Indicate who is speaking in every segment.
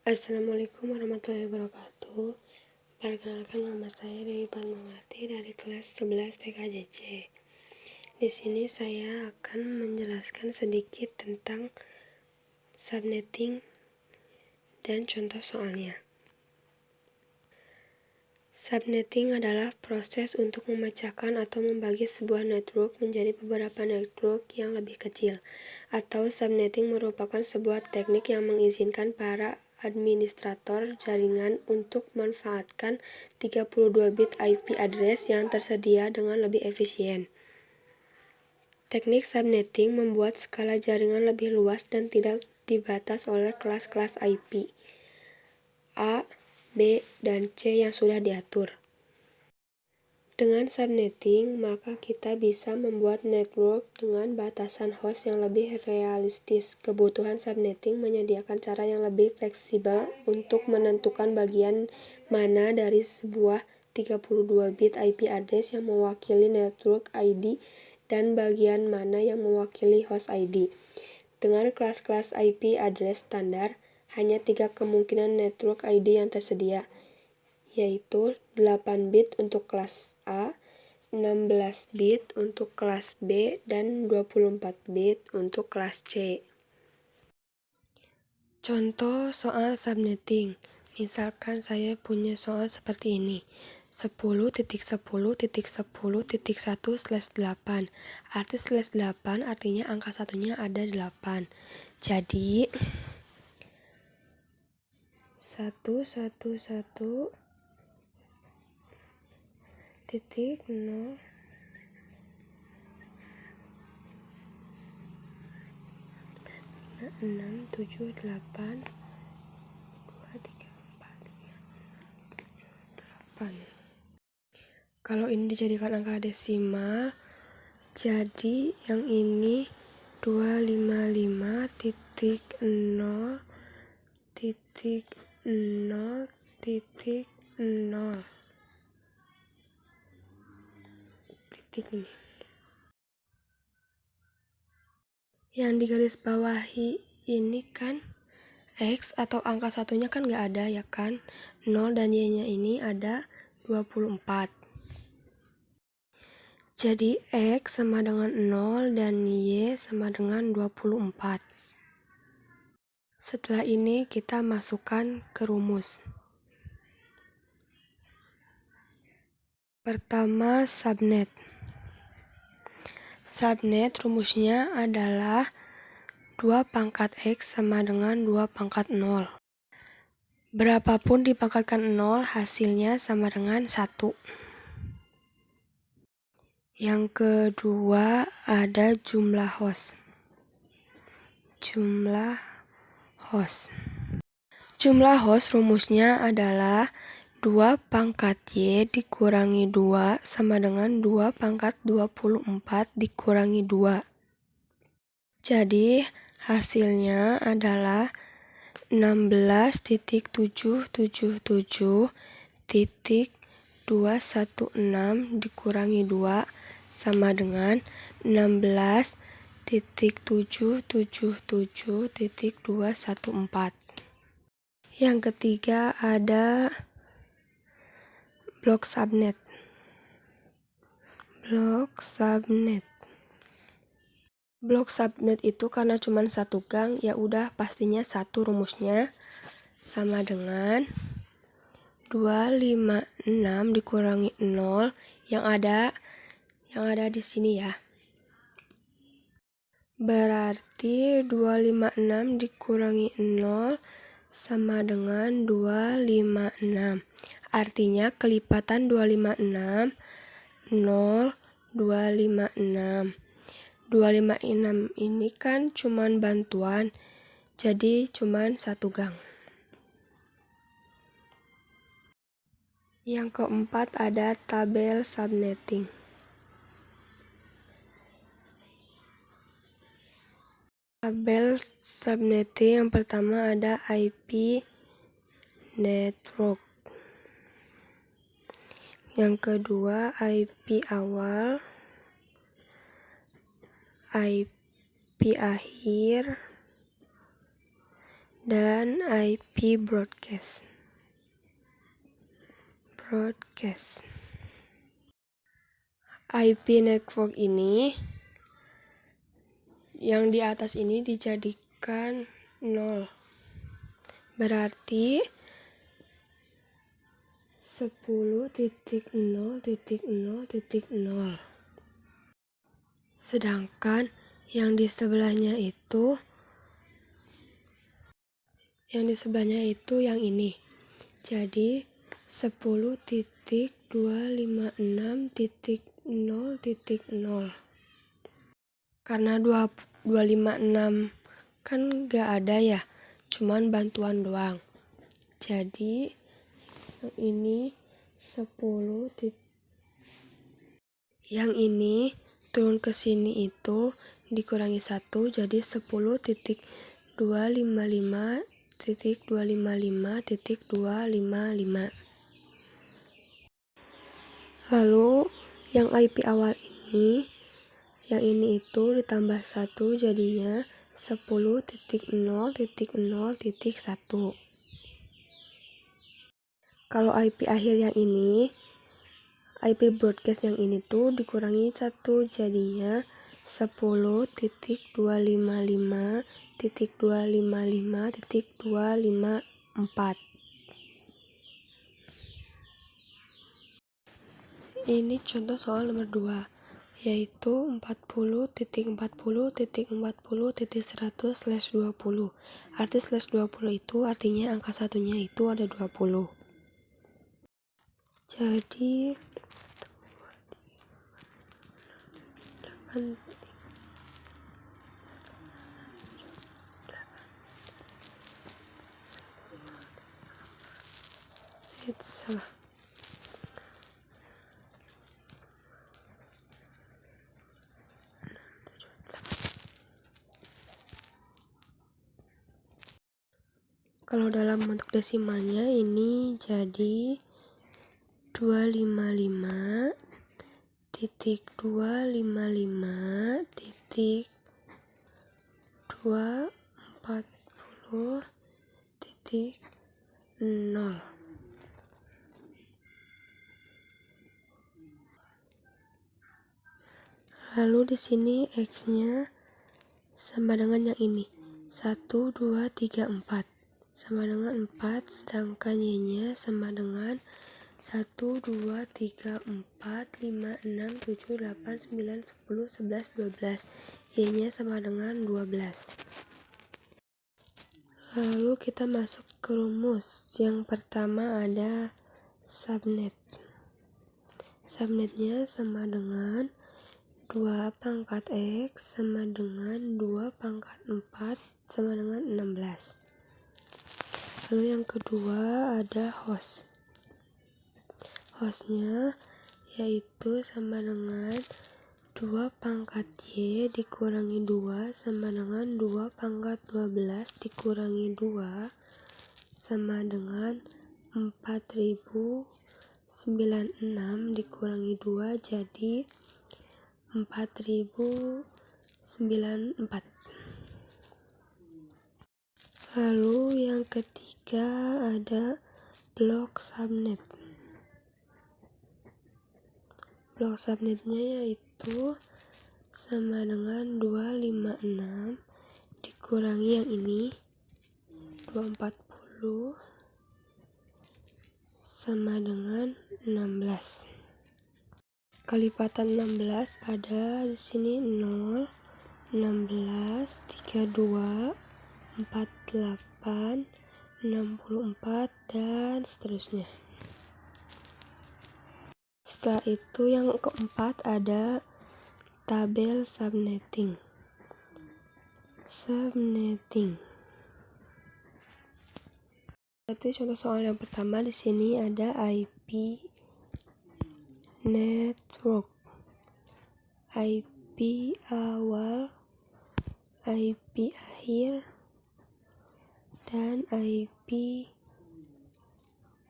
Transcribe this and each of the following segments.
Speaker 1: Assalamualaikum warahmatullahi wabarakatuh. Perkenalkan, nama saya Dewi Padmawati dari kelas 11 TKJC. Di sini saya akan menjelaskan sedikit tentang subnetting dan contoh soalnya. Subnetting adalah proses untuk memecahkan atau membagi sebuah network menjadi beberapa network yang lebih kecil. Atau subnetting merupakan sebuah teknik yang mengizinkan para administrator jaringan untuk memanfaatkan 32 bit IP address yang tersedia dengan lebih efisien. Teknik subnetting membuat skala jaringan lebih luas dan tidak dibatas oleh kelas-kelas IP A, B, dan C yang sudah diatur. Dengan subnetting, maka kita bisa membuat network dengan batasan host yang lebih realistis. Kebutuhan subnetting menyediakan cara yang lebih fleksibel untuk menentukan bagian mana dari sebuah 32 bit IP address yang mewakili network ID dan bagian mana yang mewakili host ID. Dengan kelas-kelas IP address standar, hanya 3 kemungkinan network ID yang tersedia, yaitu 8 bit untuk kelas A, 16 bit untuk kelas B, dan 24 bit untuk kelas C. Contoh soal subnetting. Misalkan saya punya soal seperti ini. 10.10.10.1/8. Arti /8 artinya angka satunya ada 8. Jadi 111 titik 0 6 7 8 2 3 4 5 6 7 8. Kalau ini dijadikan angka desimal, jadi yang ini 255.0.0.0 titik ini. Yang digarisbawahi ini kan X atau angka satunya kan nggak ada ya kan, 0 dan Y-nya ini ada 24. Jadi X sama dengan 0 dan Y sama dengan 24. Setelah ini kita masukkan ke rumus. Pertama, subnet. Subnet rumusnya adalah 2 pangkat X sama dengan 2 pangkat 0. Berapapun dipangkatkan 0, hasilnya sama dengan 1. Yang kedua ada jumlah host. Jumlah host rumusnya adalah 2 pangkat Y dikurangi 2 sama dengan 2 pangkat 24 dikurangi 2. Jadi hasilnya adalah 16.777.216 dikurangi 2 sama dengan 16.777.214. Yang ketiga ada blok subnet. Blok subnet itu karena cuma satu gang, ya udah pastinya satu rumusnya sama dengan 256 dikurangi 0 yang ada di sini ya. Berarti 256 dikurangi 0 sama dengan 256. Artinya kelipatan 256 0 256. 256 ini kan cuman bantuan, jadi cuman satu gang. Yang keempat ada tabel subnetting. Tabel subnetting yang pertama ada IP network. Yang kedua IP awal, IP akhir, dan IP broadcast. IP network ini yang di atas ini dijadikan 0. Berarti 10.0.0.0. Sedangkan yang di sebelahnya itu yang ini. Jadi 10.256.0.0. Karena 256 kan gak ada ya, cuman bantuan doang. Jadi yang ini 10. Yang ini turun ke sini itu dikurangi 1 jadi 10.255.255.255. Lalu yang IP awal ini, yang ini itu ditambah 1 jadinya 10.0.0.1. Kalau IP akhir yang ini, IP broadcast yang ini tuh dikurangi 1 jadinya 10.255.255.254. Ini contoh soal nomor 2, yaitu 40.40.40.100/20. Arti /20 itu artinya angka satunya itu ada 20. Jadi salah. Kalau dalam bentuk desimalnya ini jadi 255.240.0. Lalu di sini X-nya sama dengan yang ini. 1, 2, 3, 4. Sama dengan 4, sedangkan Y-nya sama dengan 1, 2, 3, 4, 5, 6, 7, 8, 9, 10, 11, 12. Y-nya sama dengan 12. Lalu kita masuk ke rumus. Yang pertama ada subnet. Subnetnya sama dengan 2 pangkat X sama dengan 2 pangkat 4 sama dengan 16. Lalu yang kedua ada host. Hostnya yaitu sama dengan 2 pangkat Y dikurangi 2 sama dengan 2 pangkat 12 dikurangi 2 sama dengan 4096 dikurangi 2 jadi 4094. Lalu yang ketiga ada blok subnet. Blok subnetnya yaitu sama dengan 256 dikurangi yang ini 240 sama dengan 16. Kelipatan 16 ada di sini 0, 16, 32, 48, 64 dan seterusnya. Setelah itu yang keempat ada tabel subnetting. Berarti contoh soal yang pertama di sini ada IP network. IP awal, IP akhir, dan IP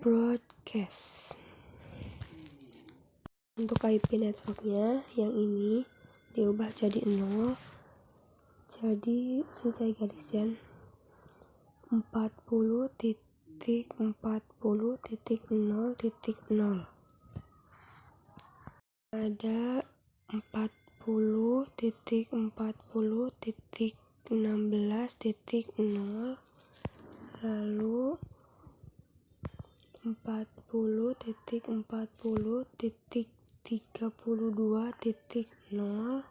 Speaker 1: broadcast. Untuk IP networknya yang ini diubah jadi 0, jadi sini saya gariskan 40.40.0.0. Ada 40.40.16.0, lalu 40.40.32.0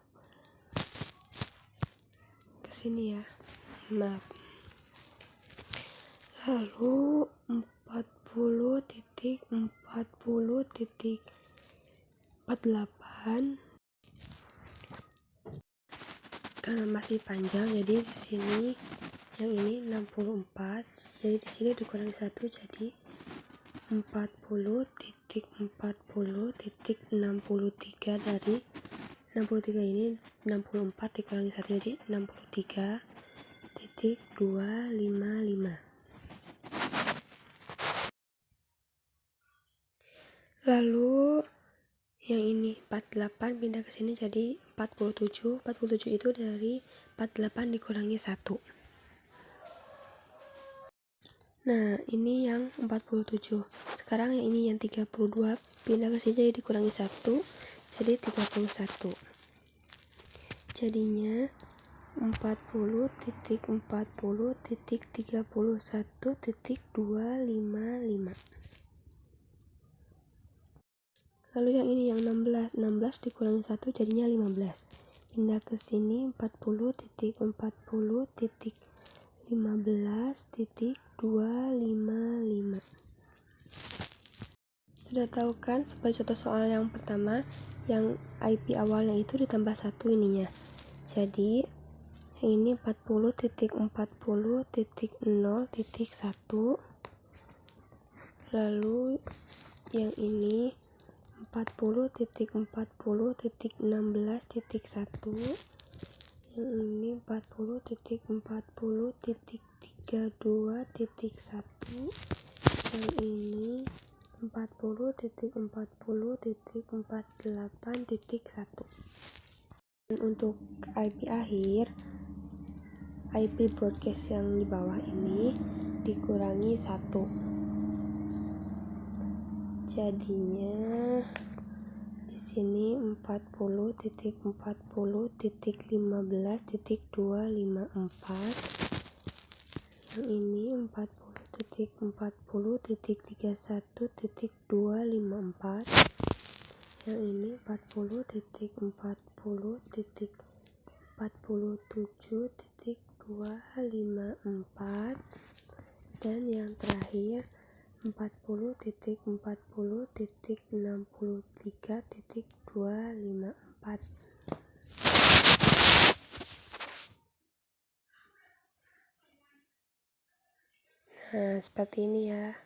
Speaker 1: kesini ya, maaf. Lalu 40.40.48. Karena masih panjang, jadi di sini yang ini 64. Jadi di sini dikurangi 1 jadi 40.40.63. Dari 63 ini 64 dikurangi 1 jadi 63.255. Lalu yang ini 48 pindah ke sini jadi 47. 47 itu dari 48 dikurangi 1. Nah, ini yang 47. Sekarang yang ini yang 32 pindah ke sini jadi dikurangi 1 jadi 31. Jadinya 40.40.31.255. Lalu yang ini yang 16 dikurangi 1 jadinya 15. Pindah ke sini 40.40.15.255. Sudah tahu kan sebagai contoh soal yang pertama, yang IP awalnya itu ditambah 1 ininya. Jadi yang ini 40.40.0.1. Lalu yang ini 40.40.16.1. Yang ini 40.40.32.1. Yang ini 40.40.48.1. Dan untuk IP akhir, IP broadcast yang di bawah ini dikurangi 1. Jadinya di sini 40.40.15.254. Yang ini 40.40.31.254. Yang ini 40.40.47.254. Dan yang terakhir 40.40.63.254. Nah, seperti ini ya.